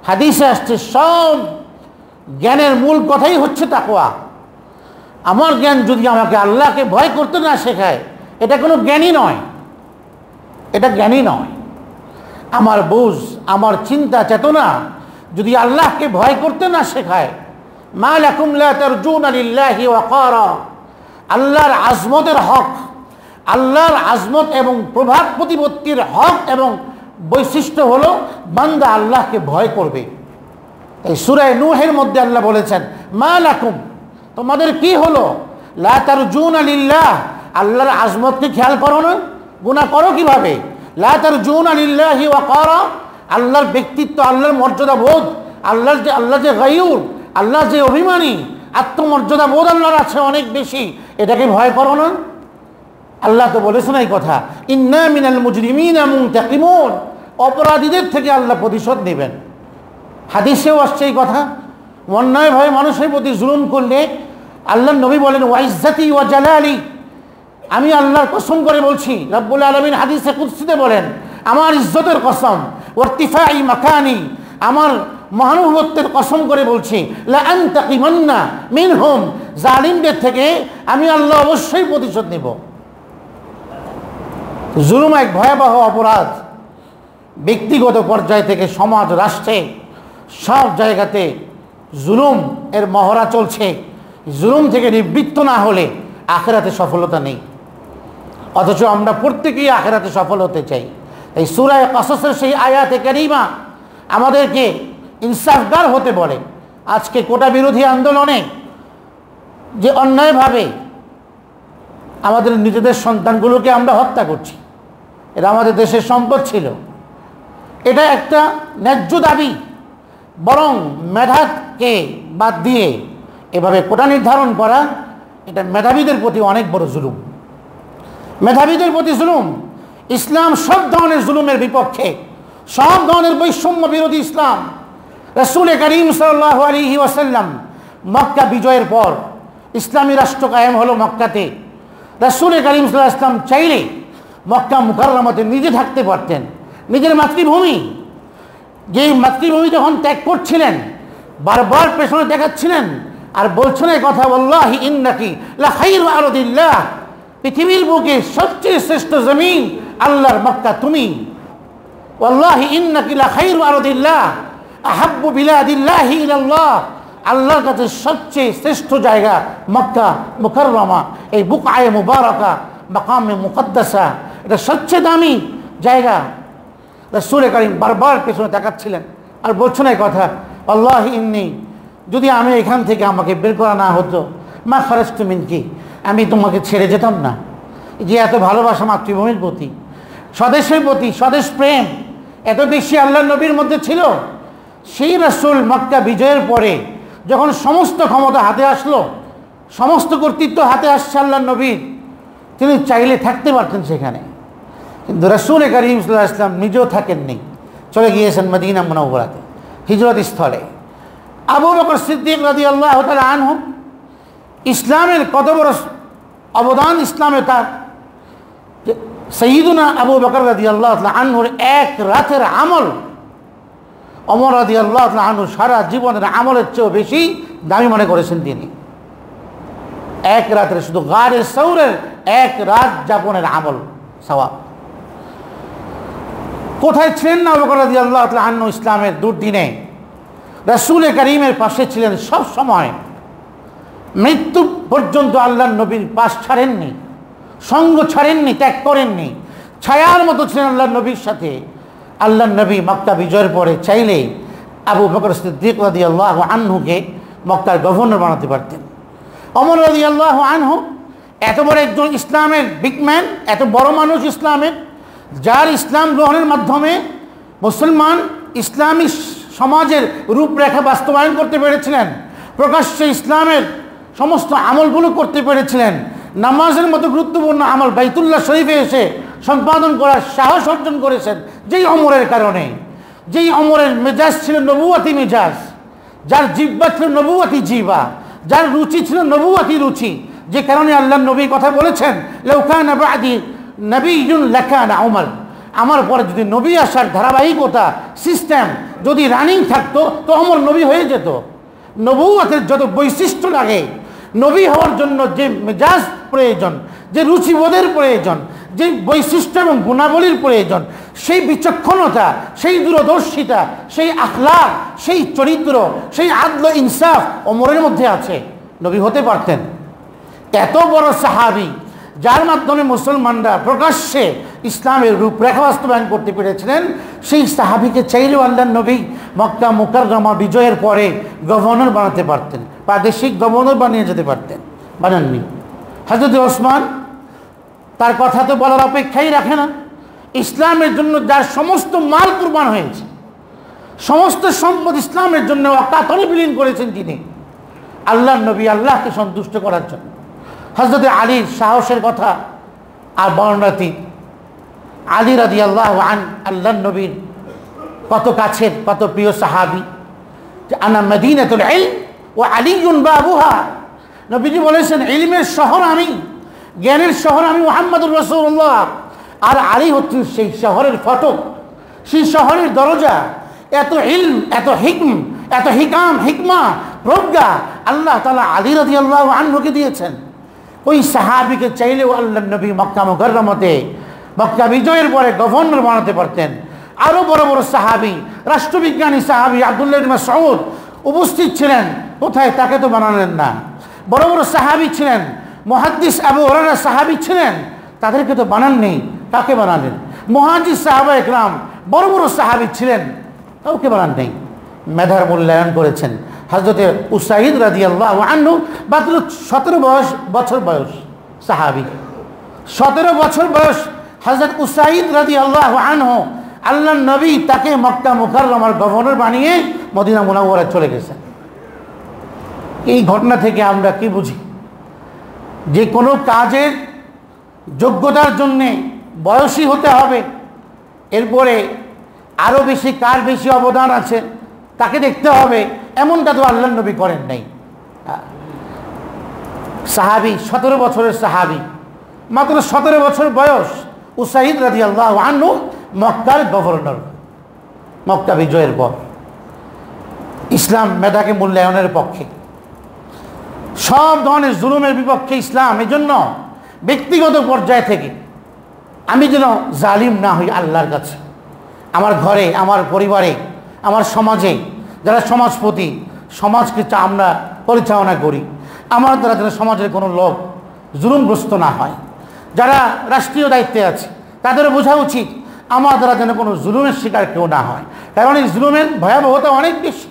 হাদিসে আসছে সব জ্ঞানের মূল কথাই হচ্ছে তাকওয়া। আমার জ্ঞান যদি আমাকে আল্লাহকে ভয় করতে না শেখায়, এটা কোনো জ্ঞানই নয়, এটা জ্ঞানই নয়। আমার বুঝ, আমার চিন্তা চেতনা যদি আল্লাহকে ভয় করতে না শেখায়, মা লাকুম লা তারজুনা লিল্লাহি ওয়াকারা, আল্লাহর আজমতের হক, আল্লাহর আজমত এবং প্রভাব প্রতিপত্তির হক এবং বৈশিষ্ট্য হলো বান্দা আল্লাহকে ভয় করবে। এই সূরা নূহের মধ্যে আল্লাহ বলেছেন, মা লাকুম, তোমাদের কি হলো, লা তারজুনা লিল্লাহ, আল্লাহর আজমতকে খেয়াল করো না, গুনাহ করো কিভাবে, লা তারজুনা লিল্লাহি ওয়াকারা, আল্লাহর ব্যক্তিত্ব, আল্লাহর মর্যাদা বোধ, আল্লাহ যে গায়ুর, আল্লাহ যে অভিমানী, আত্মমর্যাদা বোধ আল্লাহর আছে অনেক বেশি, এটাকে ভয় করো না। আল্লাহ তো বলেছেন এই কথা, ইন্না মিনাল মুজরিমিনা মুনতাকিমুন, অপরাধীদের থেকে আল্লাহ প্রতিশোধ নেবেন। হাদিসেও আসছে এই কথা। অন্যায়ভাবে মানুষের প্রতি জুলুম করলে আল্লাহর নবী বলেন, ওয়া ইজ্জতি ওয়া জালালি, আমি আল্লাহর কসম করে বলছি, রব্বুল আলামিন হাদিসে কুদসিতে বলেন, আমার ইজ্জতের কসম, ওয়ারতিফাই মাকানি, আমার মহানুভবত্বের কসম করে বলছি, লা আনতাকিমান্না মিনহুম, জালিমদের থেকে আমি আল্লাহ অবশ্যই প্রতিশোধ নেব। জুলুম এক ভয়াবহ অপরাধ। ব্যক্তিগত পর্যায় থেকে সমাজ, রাষ্ট্রে, সব জায়গাতে জুলুম এর মহড়া চলছে। জুলুম থেকে নিবৃত্ত না হলে আখিরাতে সফলতা নেই, অথচ আমরা প্রত্যেকেই আখিরাতে সফল হতে চাই। এই সূরা কাসাসের সেই আয়াতে কারিমা আমাদেরকে ইনসাফগার হতে বলে। আজকে কোটা বিরোধী আন্দোলনে যে অন্যায়ভাবে আমাদের নিজেদের সন্তানগুলোকে আমরা হত্যা করছি, এটা আমাদের দেশের সম্পদ ছিল, এটা একটা ন্যায্য দাবি। বরং মেধাকে বাদ দিয়ে এভাবে কোটা নির্ধারণ করা, এটা মেধাবীদের প্রতি অনেক বড় জুলুম, মেধাবীদের প্রতি জুলুম। ইসলাম সব ধরনের জুলুমের বিপক্ষে, সব ধরনের বৈষম্য বিরোধী ইসলাম। রাসূল করিম সাল্লাল্লাহু আলাইহি ওয়াসাল্লাম মক্কা বিজয়ের পর ইসলামী রাষ্ট্র কায়েম হলো মক্কাতে। রাসূল করিম সাল্লাল্লাহু আলাইহি ওয়াসাল্লাম চাইলে মক্কা মুকাররমাতে নিজে থাকতে পারতেন, নিজের মাতৃভূমি, যেই মাতৃভূমি যখন ত্যাগ করছিলেন বারবার পেছনে দেখাচ্ছিলেন আর বলছেন এই কথা, ওয়াল্লাহি ইন্নাকি লা খায়রু আরদিল্লাহ, পৃথিবীর বুকে সবচেয়ে শ্রেষ্ঠ জমিন আল্লাহর মক্কা তুমি। ওয়াল্লাহি ইন্নাকি লা খায়রু আরদিল্লাহ আহাব্বু বিলাদিল্লাহি ইলাল্লাহ, আল্লাহর কাছে সবচেয়ে শ্রেষ্ঠ জায়গা মক্কা মুকাররমা, এই বুকআয়ে মুবারাকা, মাকামে মুকদ্দাসা, এটা সবচেয়ে দামি জায়গা। রাসূল করিম বারবার পেছনে তাকাচ্ছিলেন আর বলছেন এই কথা, আল্লাহি ইন্নী, যদি আমি এখান থেকে আমাকে বের করা না হতো, মা খারাজতু মিনকি, আমি তোমাকে ছেড়ে যেতাম না। যে এত ভালোবাসা মাতৃভূমির প্রতি, স্বদেশের প্রতি, স্বদেশ প্রেম এত বেশি আল্লাহর নবীর মধ্যে ছিল, সেই রাসূল মক্কা বিজয়ের পরে যখন সমস্ত ক্ষমতা হাতে আসলো, সমস্ত কর্তৃত্ব হাতে আসছে আল্লাহর নবীর, তিনি চাইলে থাকতে পারতেন সেখানে, কিন্তু রাসূল করিম সাল্লাল্লাহু আলাইহি ওয়াসাল্লাম নিজেও থাকেননি, চলে গিয়েছেন মদিনা মুনাওয়ারাতে, হিজরত স্থলে। আবু বকর সিদ্দিক রাদিয়াল্লাহু তাআলা আনহু, ইসলামের কত বড় অবদান ইসলামে তার, সাইয়্যিদুনা আবু বকর রাদিয়াল্লাহু তাআলা আনহুর এক রাতের আমল ওমর রাদিয়াল্লাহু তাআলা আনহু সারা জীবনের আমলের চেয়েও বেশি দামি মনে করেছেন তিনি। এক রাতের, শুধু গারে সৌরের এক রাত যাপনের আমল সওয়াব। কোথায় ছিলেন না আবু বকর রাদিয়াল্লাহু তাআলা আনহু ইসলামের দুর্দিনে? রাসূল করিমের পাশে ছিলেন সব সময়, মৃত্যু পর্যন্ত আল্লাহর নবীর পাশ ছাড়েননি, সঙ্গ ছাড়েননি, ত্যাগ করেননি, ছায়ার মতো ছিলেন আল্লাহর নবীর সাথে। আল্লাহর নবী মক্কা বিজয়ের পরে চাইলে আবু বকর সিদ্দিক রাদিয়াল্লাহু আনহুকে মক্কার গভর্নর বানাতে পারতেন। ওমর রাদিয়াল্লাহু আনহু এত বড় একজন ইসলামের বিগম্যান, এত বড় মানুষ ইসলামের, যার ইসলাম গ্রহণের মাধ্যমে মুসলমান ইসলামী সমাজের রূপরেখা বাস্তবায়ন করতে পেরেছিলেন, প্রকাশ্যে ইসলামের সমস্ত আমলগুলো করতে পেরেছিলেন। নামাজের মতো গুরুত্বপূর্ণ আমল বাইতুল্লাহ শরীফে এসে সম্পাদন করার সাহস অর্জন করেছেন যেই ওমরের কারণে, যেই ওমরের মেজাজ ছিল নবুয়তি মেজাজ, যার জিহ্বা ছিল নবুয়তি জিহ্বা, যার রুচি ছিল নবুয়তি রুচি, যে কারণে আল্লাহর নবী কথা বলেছেন, লাউ কানা বা'দি নাবিয়্যুন লাকানা ওমর, আমার পরে যদি নবী আসার ধারাবাহিকতা সিস্টেম যদি রানিং থাকতো তো অমর নবী হয়ে যেত। নবুয়তের যত বৈশিষ্ট্য লাগে, নবী হওয়ার জন্য যে মেজাজ প্রয়োজন, যে রুচিবোধের প্রয়োজন, যে বৈশিষ্ট্য এবং গুণাবলীর প্রয়োজন, সেই বিচক্ষণতা, সেই দূরদর্শিতা, সেই আখলাক, সেই চরিত্র, সেই আদল ইনসাফ ওমরের মধ্যে আছে। নবী হতে পারতেন। এত বড় সাহাবী, যার মাধ্যমে মুসলমানরা প্রকাশ্যে ইসলামের রূপরেখা বাস্তবায়ন করতে পেরেছিলেন, সেই সাহাবীকে চাইলেও আল্লাহর নবী মক্কা মুকাররমা বিজয়ের পরে গভর্নর বানাতে পারতেন, প্রাদেশিক গভর্নর বানিয়ে যেতে পারতেন, বানাননি। হযরত ওসমান তার কথা তো বলার অপেক্ষাই রাখে না। ইসলামের জন্য যার সমস্ত মাল কুরবান হয়েছে, সমস্ত সম্পদ ইসলামের জন্য অকাতরে বিলীন করেছেন যিনি, আল্লাহর নবী আল্লাহকে সন্তুষ্ট করার জন্য। হযরত আলীর সাহসের কথা আর বর্ণনাতীত। আলী রাদিয়াল্লাহু আনহু আল্লাহর নবীর কত কাছের, কত প্রিয় সাহাবী। যে আনা মদিনাতুল ইলম ওয়া আলীউন বাবুহা, নবীজি বলেছেন ইলমের শহর আমি, জ্ঞানের শহর আমি মুহাম্মদুর রাসূলুল্লাহ, আর আলী হচ্ছে সেই শহরের ফটক, সেই শহরের দরজা। এত ইলম, এত এত হিকমা প্রজ্ঞা আল্লাহ তাআলা আলী রাদিয়াল্লাহু আনহুকে দিয়েছেন। ওই সাহাবীকে চাইলেও আল্লাহর নবী মক্কা মুকাররমাতে মক্কা বিজয়ের পরে গভর্নর বানাতে পারতেন। আরও বড় বড় সাহাবী, রাষ্ট্রবিজ্ঞানী সাহাবী আব্দুল্লাহ ইবনে মাসউদ উপস্থিত ছিলেন, কোথায়? তাকে তো বানালেন না। বড় বড় সাহাবী ছিলেন, মুহাদ্দিস আবু হুরায়রা সাহাবী ছিলেন, তাদেরকে তো বানান নেই, কাকে বানালেন? মুহাজির সাহাবা একরাম বড় বড় সাহাবী ছিলেন, কাউকে বানান নেই। মেধার মূল্যায়ন করেছেন। হযরতে উসাইদ রাদিয়াল্লাহু আনহু মাত্র 17 বছর বয়স সাহাবী, 17 বছর বয়স হযরত উসাইদ রাদিয়াল্লাহু আনহু, আল্লাহর নবী তাকে মক্কা মুকাররমার গভর্নর বানিয়ে মদিনা মুনাওয়ারায় চলে গেছেন। এই ঘটনা থেকে আমরা কি বুঝি? যে কোনো কাজের যোগ্যতার জন্যে বয়সী হতে হবে, এরপরে আরও বেশি কার বেশি অবদান আছে তাকে দেখতে হবে, এমনটা তো আল্লাহর নবী করেন নাই। সাহাবী, 17 বছরের সাহাবী, মাত্র 17 বছর বয়স, উসাইদ রাদিয়াল্লাহু আনহু মক্কার গভর্নর। মক্কা বিজয়ের পর ইসলাম মেধাকে মূল্যায়নের পক্ষে, সব ধরনের জুলুমের বিপক্ষে ইসলাম। এই জন্য ব্যক্তিগত পর্যায় থেকে আমি যেন জালিম না হই আল্লাহর কাছে, আমার ঘরে, আমার পরিবারে, আমার সমাজে যারা সমাজপতি, সমাজকে আমরা পরিচালনা করি, আমার দ্বারা যেন সমাজের কোনো লোক জুলুমগ্রস্ত না হয়। যারা রাষ্ট্রীয় দায়িত্বে আছে তাদেরও বোঝা উচিত আমার দ্বারা যেন কোনো জুলুমের শিকার কেউ না হয়, কারণ এই জুলুমের ভয়াবহতা অনেক বেশি।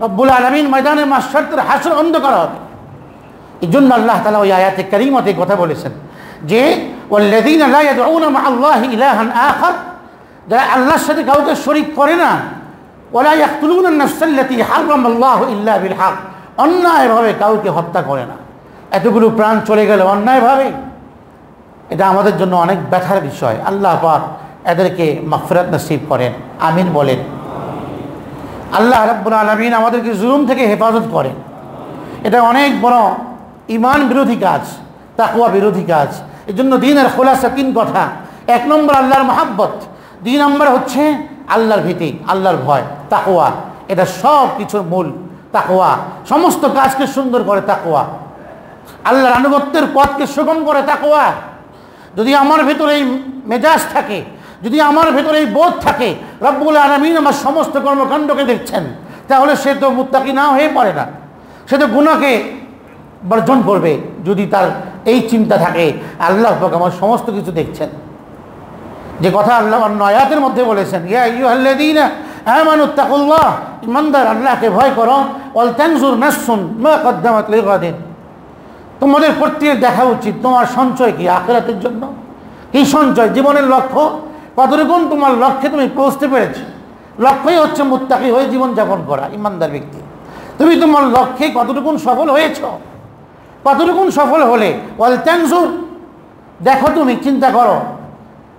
রব্বুল আলামিন ময়দানে মাহশরের হাসর অন্ধকার হবে। এই জন্য আল্লাহ তাআলা ওই আয়াতে কারিমাতে কথা বলেছেন যে ওয়াল্লাযীনা লা ইয়াদউনা মা'আল্লাহি ইলাহান আখার, যারা আল্লাহর সাথে কাউকে শরীক করে না, ওয়ালা ইয়াকতুলুনা আন-নাফসাল্লাতী হারামাল্লাহু ইল্লা বিল হক, অন্যায়ভাবে কাউকে হত্যা করে না। এতগুলো প্রাণ চলে গেল অন্যায়ভাবে, এটা আমাদের জন্য অনেক ব্যথার বিষয়। আল্লাহ পাক এদেরকে মাগফিরাত নসিব করেন, আমিন বলেন। আল্লাহ রাব্বুল আলামিন আমাদেরকে জুলুম থেকে হেফাজত করেন। এটা অনেক বড় ঈমান বিরোধী কাজ, তাকওয়া বিরোধী কাজ। এই জন্য দ্বীনের খোলাসা 3 কথা। 1 নম্বর আল্লাহর মহাব্বত, 2 নম্বর হচ্ছে আল্লাহর ভীতি, আল্লাহর ভয়, তাকওয়া। এটা সব কিছুর মূল তাকওয়া। সমস্ত কাজকে সুন্দর করে তাকওয়া, আল্লাহর আনুগত্যের পথকে সুগম করে তাকওয়া। যদি আমার ভেতরে এই মেজাজ থাকে, যদি আমার ভেতরে এই বোধ থাকে রব্বুল আলামিন আমার সমস্ত কর্মকাণ্ডকে দেখছেন, তাহলে সে তো মুত্তাকি না হয়ে পারে না, সে তো গুনাহকে বর্জন করবে। যদি তার এই চিন্তা থাকে আল্লাহ পাক আমার সমস্ত কিছু দেখছেন, যে কথা আল্লাহ অন্য আয়াতের মধ্যে বলেছেন, ইয়া আইয়ুহাল্লাযীনা আমানুত্তাকুল্লাহ, ইমানদার আল্লাহকে ভয় করো, ওয়াল তানজুর নাফসুন মা কদ্দামাত লিগাদিন, তোমাদের প্রত্যেকের দেখা উচিত তোমার সঞ্চয় কি আখিরাতের জন্য। কি সঞ্চয়? জীবনের লক্ষ্য কতটুকু তোমার লক্ষ্যে তুমি পৌঁছতে পেরেছো। লক্ষ্যই হচ্ছে মুত্তাকি হয়ে জীবনযাপন করা, ইমানদার ব্যক্তি। তুমি তোমার লক্ষ্যে কতটুকু সফল হয়েছ, কতটুকু সফল হলে ওয়াল তানজুর, দেখো, তুমি চিন্তা করো।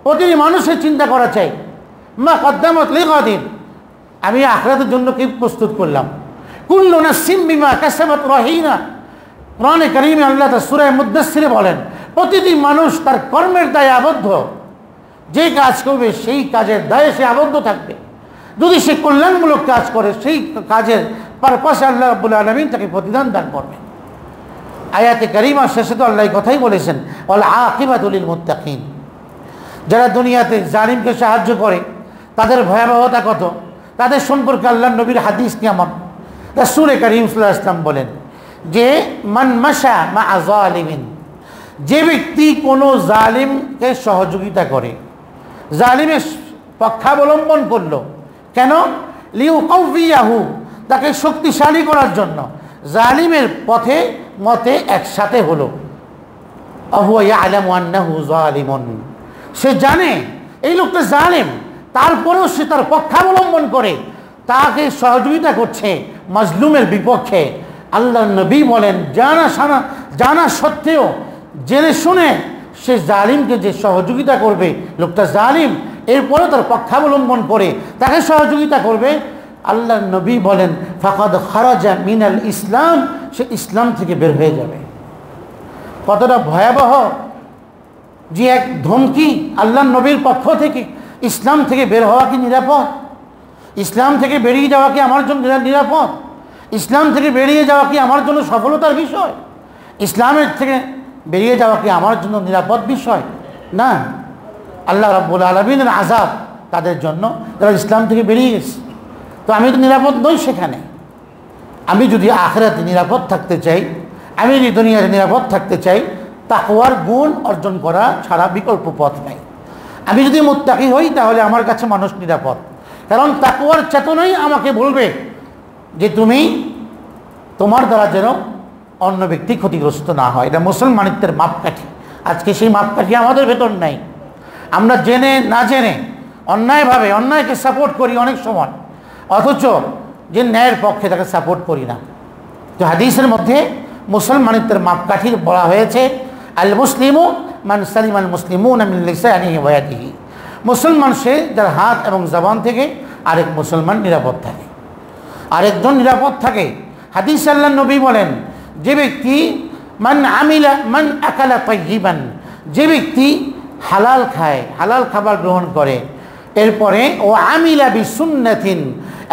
প্রতিটি মানুষের চিন্তা করা চাই মা কদ্দামাত লিগাদিন, আমি আখিরাতের জন্য কি প্রস্তুত করলাম। কুল্লু নাফসিন বিমা কাসাবাত রাহিনা, কোরআনে কারীমে আল্লাহ তাআলা সূরা মুদ্দাসসিরে বলেন, প্রতিটি মানুষ তার কর্মের দায়ে আবদ্ধ। যে কাজ করবে সেই কাজের দায়ে সে আবদ্ধ থাকবে। যদি সে কল্যাণমূলক কাজ করে সেই কাজের পারপাসে আল্লাহ রাব্বুল আলামিন তাকে প্রতিদান দান করবেন। আয়াতে কারিমা শেষে তো আল্লাহ কথাই বলেছেন, ওয়াল আকিবাতু লিল মুত্তাকিন। যারা দুনিয়াতে জালিমকে সাহায্য করে তাদের ভয়াবহতা কত, তাদের সম্পর্কে আল্লাহ নবীর হাদিস কেমন। রাসূল কারীম সাল্লাল্লাহু আলাইহি ওয়াসাল্লাম বলেন যে মান মাশা মা যালিমিন, যে ব্যক্তি কোনো জালিমকে সহযোগিতা করে, জালিমের পক্ষাবলম্বন করলো, কেন? লিউকাউফিয়াহু, তাকে শক্তিশালী করার জন্য, জালিমের পথে মতে একসাথে হলো। আহুয়া ইয়ালামু আন্নাহু যালিমুন, সে জানে এই লোকটা জালিম, তারপরেও সে তার পক্ষাবলম্বন করে তাকে সহযোগিতা করছে মাজলুমের বিপক্ষে। আল্লাহ নবী বলেন জানা সত্ত্বেও জেনে শুনে সে জালিমকে যে সহযোগিতা করবে, লোকটা জালিম, এরপরেও তার পক্ষাবলম্বন করে তাকে সহযোগিতা করবে, আল্লাহ নবী বলেন ফাকাদ খারাজা মিনাল ইসলাম, সে ইসলাম থেকে বের হয়ে যাবে। কতটা ভয়াবহ যে এক ধমকি আল্লাহ নবীর পক্ষ থেকে। ইসলাম থেকে বের হওয়া কি নিরাপদ? ইসলাম থেকে বেরিয়ে যাওয়া কি আমার জন্য নিরাপদ? ইসলাম থেকে বেরিয়ে যাওয়া কি আমার জন্য সফলতার বিষয়? ইসলামের থেকে বেরিয়ে যাওয়া কি আমার জন্য নিরাপদ বিষয়? না। আল্লাহ রাব্বুল আলামিনের আযাব তাদের জন্য যারা ইসলাম থেকে বেরিয়ে গেছে। তো আমি তো নিরাপদ নই সেখানে। আমি যদি আখিরাতে নিরাপদ থাকতে চাই, আমি যদি দুনিয়াতে নিরাপদ থাকতে চাই, তাকওয়ার গুণ অর্জন করা ছাড়া বিকল্প পথ নাই। আমি যদি মুত্তাকি হই তাহলে আমার কাছে মানুষ নিরাপদ, কারণ তাকওয়ার চেতনাই আমাকে বলবে যে তুমি তোমার দ্বারা যেন অন্য ব্যক্তি ক্ষতিগ্রস্ত না হয়। এটা মুসলমানিত্বের মাপকাঠি। আজকে সেই মাপকাঠি আমাদের ভেতর নাই। আমরা জেনে না জেনে অন্যায়ভাবে অন্যায়কে সাপোর্ট করি অনেক সময়, অথচ যে ন্যায়ের পক্ষে তাকে সাপোর্ট করি না। তো হাদিসের মধ্যে মুসলমানিত্বের মাপকাঠি বলা হয়েছে আল মুসলিমু মান সালিমাল মুসলিমুনা মিন লিসানিহি ওয়া ইয়াদিহি, মুসলমান সে যার হাত এবং জবান থেকে আরেক মুসলমান নিরাপদ থাকে, আরেকজন নিরাপদ থাকে। হাদিস আল্লাহ নবী বলেন যে ব্যক্তি মান আকালা তাইয়িবান, যে ব্যক্তি হালাল খায়, হালাল খাবার গ্রহণ করে, এরপরে ও আমিলা বিসুন্নাতিন,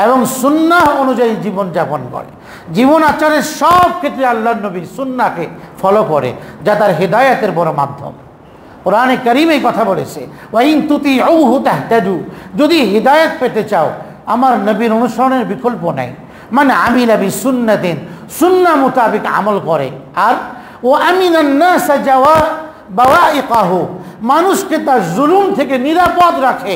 এবং সুন্নাহ অনুযায়ী জীবনযাপন করে, জীবন আচারের সব ক্ষেত্রে আল্লাহ নবীর সুন্নাহকে ফলো করে, যা তার হেদায়েতের বড় মাধ্যম। কোরআনে কারীম এই কথা বলেছে ওয়াইন তুতিউহু তাহতাদু, যদি হিদায়াত পেতে চাও আমার নবীর অনুসরণের বিকল্প নাই। মানে আমিলা বিসুন্নাতিন, সুন্নাহ মোতাবেক আমল করে, আর ও আমিনান নাস বাওয়াইকাহু, মানুষকে তার জুলুম থেকে নিরাপদ রাখে।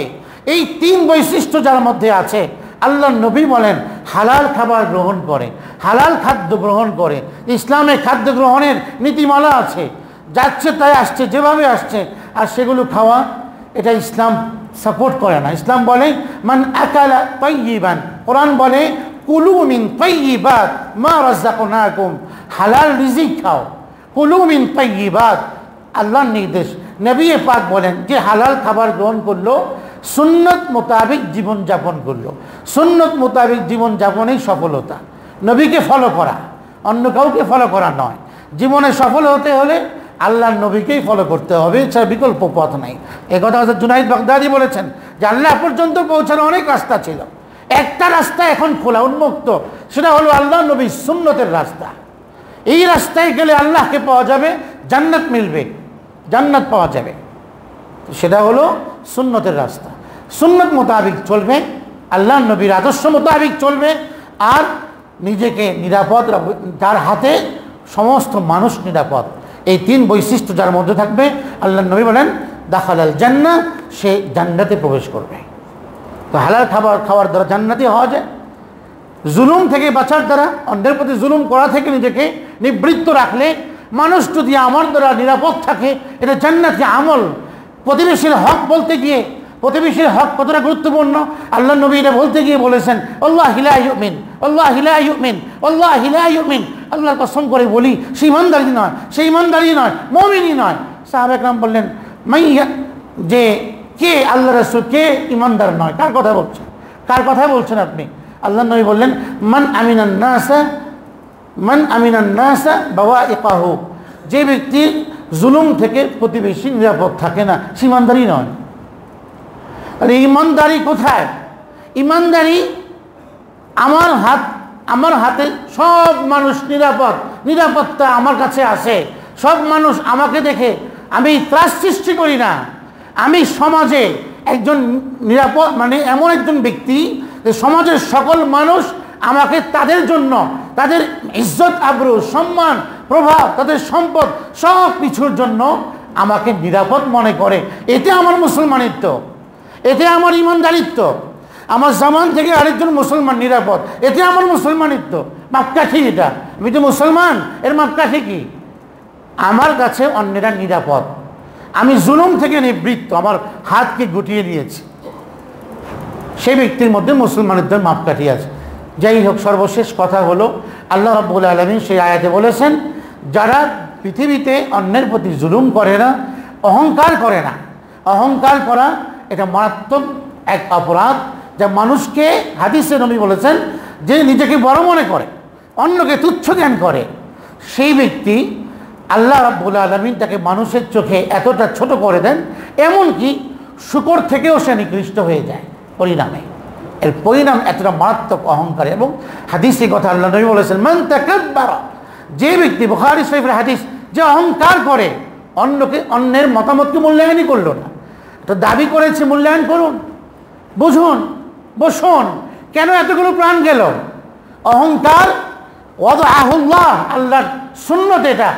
এই তিন বৈশিষ্ট্য যার মধ্যে আছে, আল্লাহ নবী বলেন হালাল খাবার গ্রহণ করে, হালাল খাদ্য গ্রহণ করে। ইসলামে খাদ্য গ্রহণের নীতিমালা আছে, যাচ্ছে তাই আসছে, যেভাবে আসছে, আর সেগুলো খাওয়া এটা ইসলাম সাপোর্ট করে না। ইসলাম বলে মান আকালা তাইয়িবান, কোরআন বলে কুলু মিন তাইয়িবাত মা রাযাকনাকুম, হালাল রিজিক খাও, কুলু মিন তাইয়িবাত, আল্লাহর নির্দেশ। নবী পাক বলেন যে হালাল খাবার গ্রহণ করলো, সুন্নত মোতাবেক জীবনযাপন করলো, সুন্নত মোতাবেক জীবনযাপনেই সফলতা। নবীকে ফলো করা, অন্য কাউকে ফলো করা নয়। জীবনে সফল হতে হলে আল্লাহর নবীকেই ফলো করতে হবে, এছাড়া বিকল্প পথ নাই। একথা হযরত জুনাইদ বাগদাদি বলেছেন যে আল্লাহ পর্যন্ত পৌঁছানোর অনেক রাস্তা ছিল, একটা রাস্তা এখন খোলা উন্মুক্ত, সেটা হলো আল্লাহর নবীর সুন্নতের রাস্তা। এই রাস্তায় গেলে আল্লাহকে পাওয়া যাবে, জান্নাত মিলবে, জান্নাত পাওয়া যাবে। সেটা হলো সুন্নতের রাস্তা। সুন্নত মোতাবেক চলবে, আল্লাহর নবীর আদর্শ মোতাবেক চলবে, আর নিজেকে নিরাপদ, তার হাতে সমস্ত মানুষ নিরাপদ। এই তিন বৈশিষ্ট্য যার মধ্যে থাকবে, আল্লাহর নবী বলেন দাখালাল জান্নাহ, সে জান্নাতে প্রবেশ করবে। তো হালাল খাবার খাওয়ার দ্বারা জান্নাতি হওয়া যায়। জুলুম থেকে বাঁচার দ্বারা, অন্যের প্রতি জুলুম করা থেকে নিজেকে নিবৃত্ত রাখলে, মানুষ যদি আমার দ্বারা নিরাপদ থাকে, এটা জান্নাতি আমল। প্রতিবেশীর হক বলতে গিয়ে, প্রতিবেশীর হক কতটা গুরুত্বপূর্ণ আল্লাহ নবী এটা বলতে গিয়ে বলেছেন আল্লাহু লা ইউমিন, আল্লাহু লা ইউমিন, আল্লাহু লা ইউমিন। আল্লাহর কসম করে বলি সে ইমানদারি নয়, সে ইমানদারি নয়, মুমিনই নয়। সাহাবা একরাম বললেন মাইয়া, যে কে আল্লাহ রাসূল, কে ইমানদার নয়, কার কথা বলছেন, কার কথা বলছেন আপনি? আল্লাহ নবী বললেন মান আমিনান নাসা বাওয়াইকাহু, যে ব্যক্তি জুলুম থেকে প্রতিবেশী নিরাপদ থাকে না, সে ইমানদারি নয়। আর ইমানদারি কোথায়? ইমানদারি আমার হাতে সব মানুষ নিরাপত্তা আমার কাছে আছে। সব মানুষ আমাকে দেখে আমি ত্রাস সৃষ্টি করি না। আমি সমাজে একজন নিরাপদ মানে এমন একজন ব্যক্তি যে সমাজের সকল মানুষ আমাকে তাদের জন্য তাদের ইজ্জত আবরু সম্মান প্রভাব তাদের সম্পদ সব কিছুর জন্য আমাকে নিরাপদ মনে করে। এতে আমার মুসলমানিত্ব, এতে আমার ইমানদারিত্ব। আমার জামান থেকে আরেকজন মুসলমান নিরাপদ, এতে আমার মুসলমানিত্ব। মাপকাঠি এটা, আমি তো মুসলমান, এর মাপকাঠি কি? আমার কাছে অন্যেরা নিরাপদ, আমি জুলুম থেকে নিবৃত্ত, আমার হাতকে গুটিয়ে দিয়েছি, সেই ব্যক্তির মধ্যে মুসলমানিত্বের মাপকাঠি আছে। যাই হোক, সর্বশেষ কথা হলো আল্লাহ রাব্বুল আলামিন সেই আয়াতে বলেছেন, যারা পৃথিবীতে অন্যের প্রতি জুলুম করে না, অহংকার করে না। অহংকার করা এটা মারাত্মক এক অপরাধ, যা মানুষকে, হাদিসে নবী বলেছেন, যে নিজেকে বড় মনে করে, অন্যকে তুচ্ছ জ্ঞান করে, সেই ব্যক্তি আল্লাহ রাব্বুল আলামিন তাকে মানুষের চোখে এতটা ছোট করে দেন, এমনকি শূকর থেকেও সে নিকৃষ্ট হয়ে যায় পরিণামে। এর পরিণাম এতটা মারাত্মক অহংকার। এবং হাদিসে কথা আল্লাহ নবী বলেছেন, মান তাকাব্বারা, যে ব্যক্তি, বুখারী শরীফের হাদিস, যে অহংকার করে, অন্যের মতামতকে মূল্যায়নই করলো না, তো দাবি করেছে মূল্যায়ন করুন, বুঝুন, বসুন, কেন এতগুলো প্রাণ গেল? অহংকার ওয়াদআহুল্লাহ, আল্লাহর সুন্নত এটা,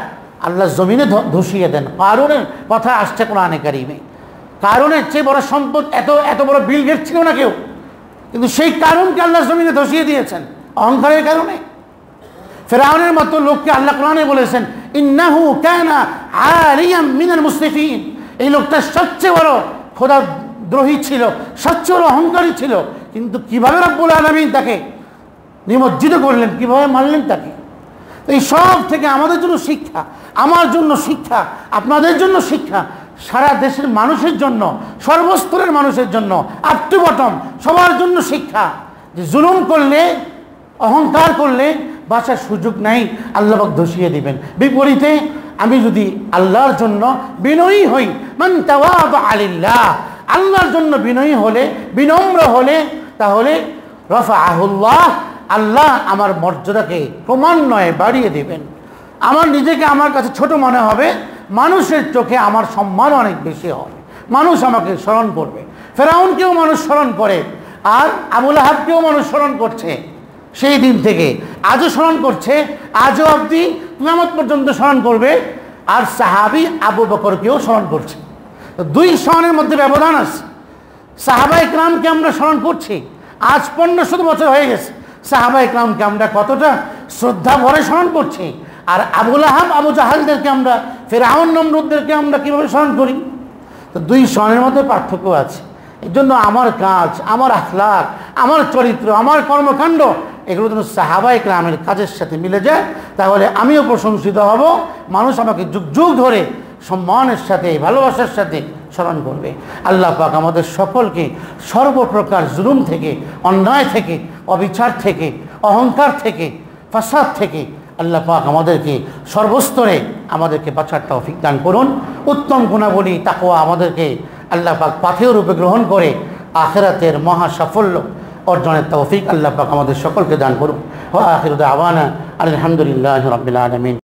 আল্লাহ জমিনে ধসিয়ে দেন। কারুনের কথা আসছে কোরআনে কারিমে। কারুনের চেয়ে বড় সম্পদ, এত বড় বিল গেট ছিল না কেউ, কিন্তু সেই কারণকে আল্লাহ জমিনে ধসিয়ে দিয়েছেন অহংকারের কারণে। ফিরআউনের মতো লোককে আল্লাহ কোরআনে বলেছেন, ইন্নাহু কানা আলিয়াম মিনাল মুসরিফিন, এই লোকটা সবচেয়ে বড় খোদাদ্রোহী ছিল, সবচেয়ে বড় অহংকারী ছিল। কিন্তু কিভাবে রব্বুল আলামিন তাকে নিমজ্জিত করলেন, কিভাবে মারলেন তাকে। এই সব থেকে আমাদের জন্য শিক্ষা, আমার জন্য শিক্ষা, আপনাদের জন্য শিক্ষা, সারা দেশের মানুষের জন্য, সর্বস্তরের মানুষের জন্য, আপ টু বটম সবার জন্য শিক্ষা, যে জুলুম করলে, অহংকার করলে বাঁচার সুযোগ নাই, আল্লাহ পাক ধসিয়ে দিবেন। বিপরীতে আমি যদি আল্লাহর জন্য বিনয়ী হই, মান তাওয়াদা লিল্লাহ, আল্লাহর জন্য বিনয়ী হলে, বিনম্র হলে, তাহলে রাফাআহুল্লাহ, আল্লাহ আমার মর্যাদাকে ক্রমান্বয়ে বাড়িয়ে দেবেন। আমার নিজেকে আমার কাছে ছোট মনে হবে, মানুষের চোখে আমার সম্মান অনেক বেশি হবে, মানুষ আমাকে স্মরণ করবে। ফেরাউনকেও মানুষ স্মরণ করে, আর আবু লাহাবকেও মানুষ স্মরণ করছে সেই দিন থেকে, আজও স্মরণ করছে, আজও অবধি কিয়ামত পর্যন্ত স্মরণ করবে। আর সাহাবী আবু বকরকেও স্মরণ করছে। তো দুই স্মরণের মধ্যে ব্যবধান আছে। সাহাবা ইকরামকে আমরা স্মরণ করছি, আজ 1500 বছর হয়ে গেছে। সাহাবা ইকরামকে আমরা কতটা শ্রদ্ধা ভরে স্মরণ করছি, আর আবু লাহাব, আবু জাহালদেরকে আমরা, ফিরআউন নমরুদদেরকে আমরা কীভাবে স্মরণ করি? তো দুই স্মরণের মধ্যে পার্থক্য আছে। এই জন্য আমার কাজ, আমার আখলাক, আমার চরিত্র, আমার কর্মকাণ্ড, এগুলো যেন সাহাবা ইকরামের কাজের সাথে মিলে যায়, তাহলে আমিও প্রশংসিত হব, মানুষ আমাকে যুগ যুগ ধরে সম্মানের সাথে, ভালোবাসার সাথে স্মরণ করবে। আল্লাহ পাক আমাদের সকলকে সর্বপ্রকার জুলুম থেকে, অন্যায় থেকে, অবিচার থেকে, অহংকার থেকে, ফাসাদ থেকে আল্লাহ পাক আমাদেরকে সর্বস্তরে আমাদেরকে বাঁচার তৌফিক দান করুন। উত্তম গুণাবলী তাকওয়া আমাদেরকে আল্লাহ পাক পাথেয় রূপে গ্রহণ করে আখিরাতের মহা সাফল্য অর্জনের তৌফিক আল্লাহ পাক আমাদের সকলকে দান করুন। ওয়া আখিরু দাওয়ানা আলহামদুলিল্লাহি রাব্বিল আলামিন।